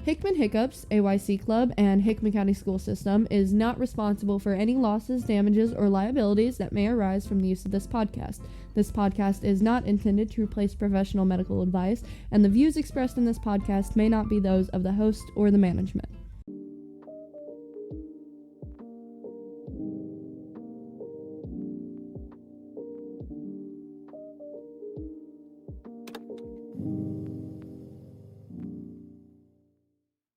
Hickman Hiccups, AYC Club, and Hickman County School System is not responsible for any losses, damages, or liabilities that may arise from the use of this podcast. This podcast is not intended to replace professional medical advice, and the views expressed in this podcast may not be those of the host or the management.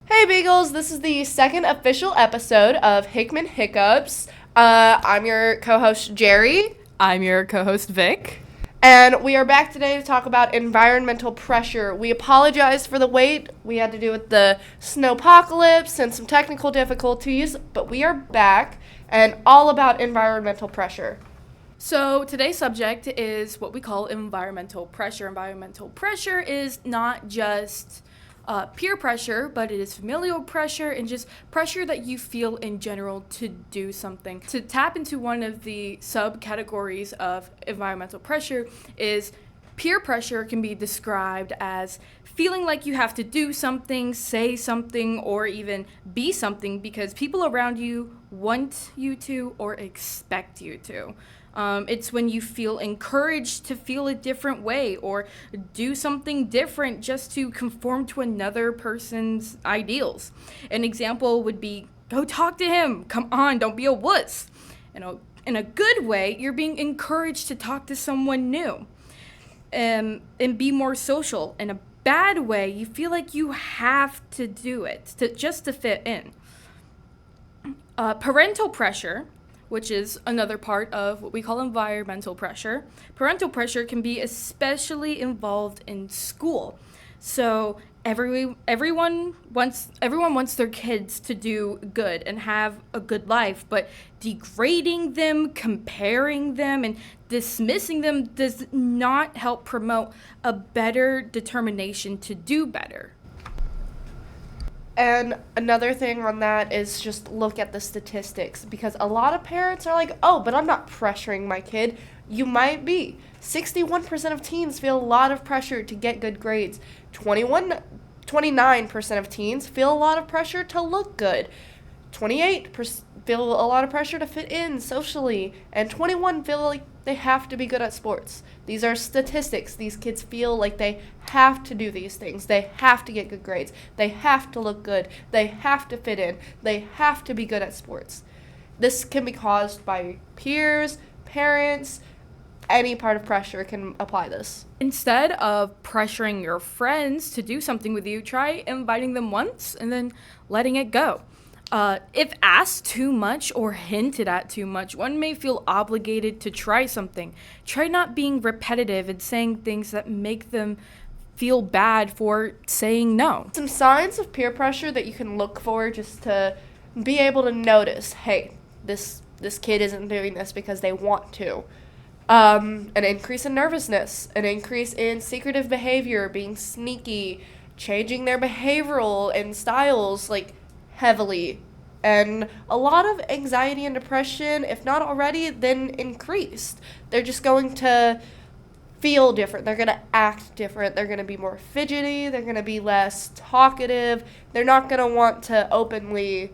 Hey Beagles, this is the second official episode of Hickman Hiccups. I'm your co-host Jerry. I'm your co-host Vic. And we are back today to talk about environmental pressure. We apologize for the wait. We had to do with the snowpocalypse and some technical difficulties, but we are back and all about environmental pressure. So today's subject is what we call environmental pressure. Environmental pressure is not just peer pressure, but it is familial pressure and just pressure that you feel in general to do something. To tap into one of the subcategories of environmental pressure is peer pressure can be described as feeling like you have to do something, say something, or even be something because people around you want you to or expect you to. It's when you feel encouraged to feel a different way or do something different just to conform to another person's ideals. An example would be, go talk to him. Come on, don't be a wuss. In a good way, you're being encouraged to talk to someone new and be more social. In a bad way, you feel like you have to do it just to fit in. Parental pressure, which is another part of what we call environmental pressure. Parental pressure can be especially involved in school. So everyone wants their kids to do good and have a good life, but degrading them, comparing them, and dismissing them does not help promote a better determination to do better. And another thing on that is just look at the statistics, because a lot of parents are like, oh, but I'm not pressuring my kid. You might be. 61% of teens feel a lot of pressure to get good grades. 29% of teens feel a lot of pressure to look good. 28% feel a lot of pressure to fit in socially. And 21% feel like they have to be good at sports. These are statistics. These kids feel like they have to do these things. They have to get good grades. They have to look good. They have to fit in. They have to be good at sports. This can be caused by peers, parents. Any part of pressure can apply this. Instead of pressuring your friends to do something with you, try inviting them once and then letting it go. If asked too much or hinted at too much, one may feel obligated to try something. Try not being repetitive and saying things that make them feel bad for saying no. Some signs of peer pressure that you can look for just to be able to notice, hey, this kid isn't doing this because they want to. An increase in nervousness, an increase in secretive behavior, being sneaky, changing their behavioral and styles, heavily, and a lot of anxiety and depression, if not already, then increased. They're just going to feel different. They're going to act different. They're going to be more fidgety. They're going to be less talkative. They're not going to want to openly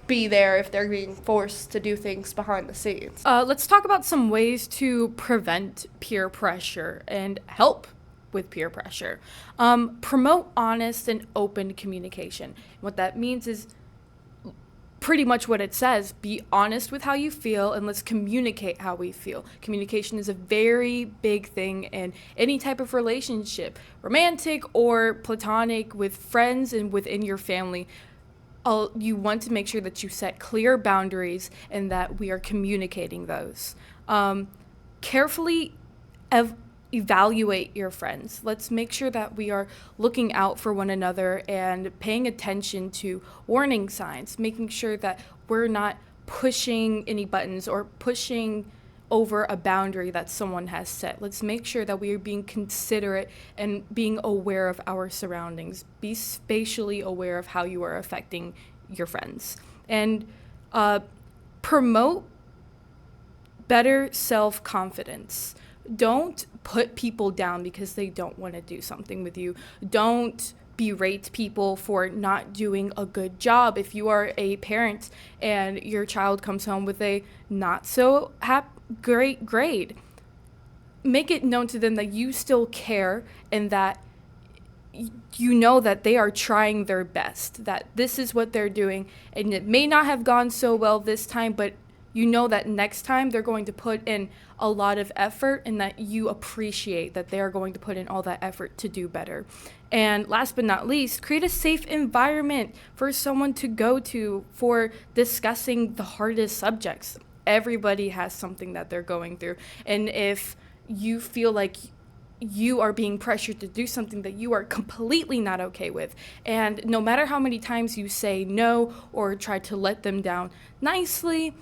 be there if they're being forced to do things behind the scenes. Let's talk about some ways to prevent peer pressure and help with peer pressure. Promote honest and open communication. What that means is pretty much what it says. Be honest with how you feel and let's communicate how we feel. Communication is a very big thing in any type of relationship, romantic or platonic, with friends and within your family. You want to make sure that you set clear boundaries and that we are communicating those. Carefully evaluate your friends. Let's make sure that we are looking out for one another and paying attention to warning signs, making sure that we're not pushing any buttons or pushing over a boundary that someone has set. Let's make sure that we are being considerate and being aware of our surroundings. Be spatially aware of how you are affecting your friends. And promote better self-confidence. Don't put people down because they don't want to do something with you. Don't berate people for not doing a good job. If you are a parent and your child comes home with a not so great grade, make it known to them that you still care and that you know that they are trying their best, that this is what they're doing, and it may not have gone so well this time, but you know that next time they're going to put in a lot of effort and that you appreciate that they are going to put in all that effort to do better. And last but not least, create a safe environment for someone to go to for discussing the hardest subjects. Everybody has something that they're going through. And if you feel like you are being pressured to do something that you are completely not okay with, and no matter how many times you say no or try to let them down nicely,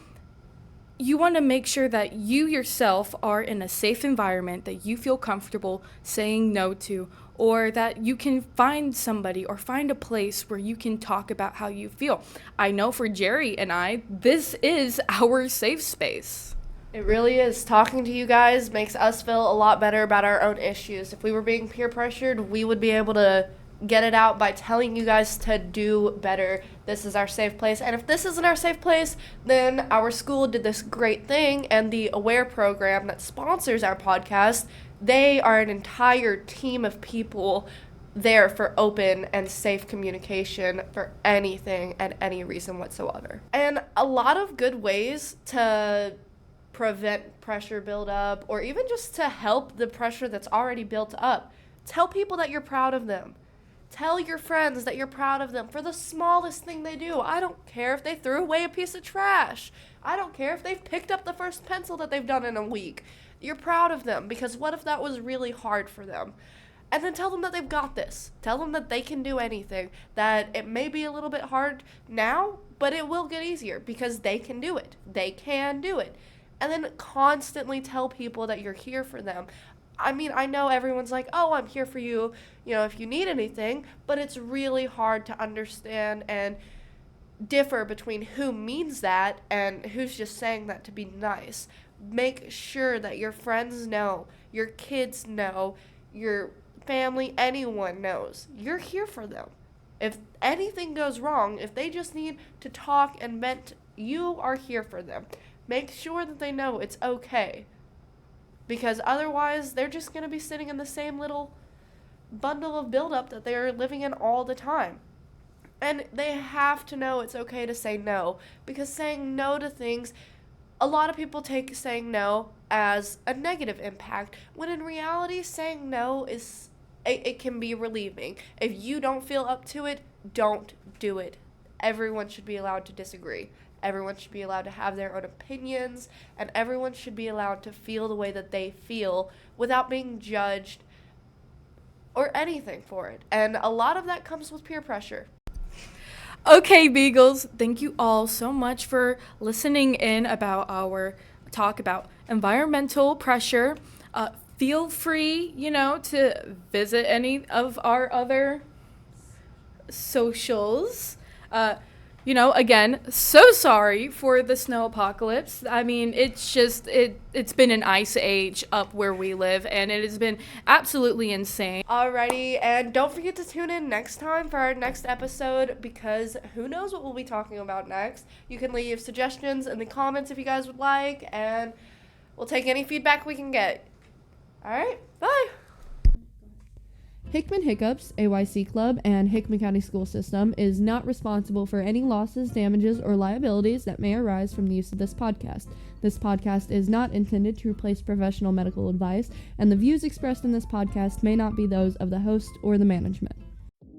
you want to make sure that you yourself are in a safe environment that you feel comfortable saying no to, or that you can find somebody or find a place where you can talk about how you feel. I know for Jerry and I, this is our safe space. It really is. Talking to you guys makes us feel a lot better about our own issues. If we were being peer pressured, we would be able to get it out by telling you guys to do better. This is our safe place. And if this isn't our safe place, then our school did this great thing, and the AWARE program that sponsors our podcast, they are an entire team of people there for open and safe communication for anything and any reason whatsoever. And a lot of good ways to prevent pressure buildup, or even just to help the pressure that's already built up. Tell people that you're proud of them. Tell your friends that you're proud of them for the smallest thing they do. I don't care if they threw away a piece of trash. I don't care if they've picked up the first pencil that they've done in a week. You're proud of them, because what if that was really hard for them? And then tell them that they've got this. Tell them that they can do anything, that it may be a little bit hard now, but it will get easier because they can do it. They can do it. And then constantly tell people that you're here for them. I mean, I know everyone's like, oh, I'm here for you, if you need anything, but it's really hard to understand and differ between who means that and who's just saying that to be nice. Make sure that your friends know, your kids know, your family, anyone knows. You're here for them. If anything goes wrong, if they just need to talk and vent, you are here for them. Make sure that they know it's okay. Because otherwise, they're just going to be sitting in the same little bundle of buildup that they're living in all the time. And they have to know it's okay to say no. Because saying no to things, a lot of people take saying no as a negative impact, when in reality, saying no it can be relieving. If you don't feel up to it, don't do it. Everyone should be allowed to disagree. Everyone should be allowed to have their own opinions, and everyone should be allowed to feel the way that they feel without being judged or anything for it. And a lot of that comes with peer pressure. Okay, Beagles, thank you all so much for listening in about our talk about environmental pressure. Feel free, to visit any of our other socials. Again, so sorry for the snow apocalypse. I mean, it's been an ice age up where we live, and it has been absolutely insane. Alrighty, and don't forget to tune in next time for our next episode, because who knows what we'll be talking about next. You can leave suggestions in the comments if you guys would like, and we'll take any feedback we can get. Alright, bye! Hickman Hiccups, AYC Club, and Hickman County School System is not responsible for any losses, damages, or liabilities that may arise from the use of this podcast. This podcast is not intended to replace professional medical advice, and the views expressed in this podcast may not be those of the host or the management.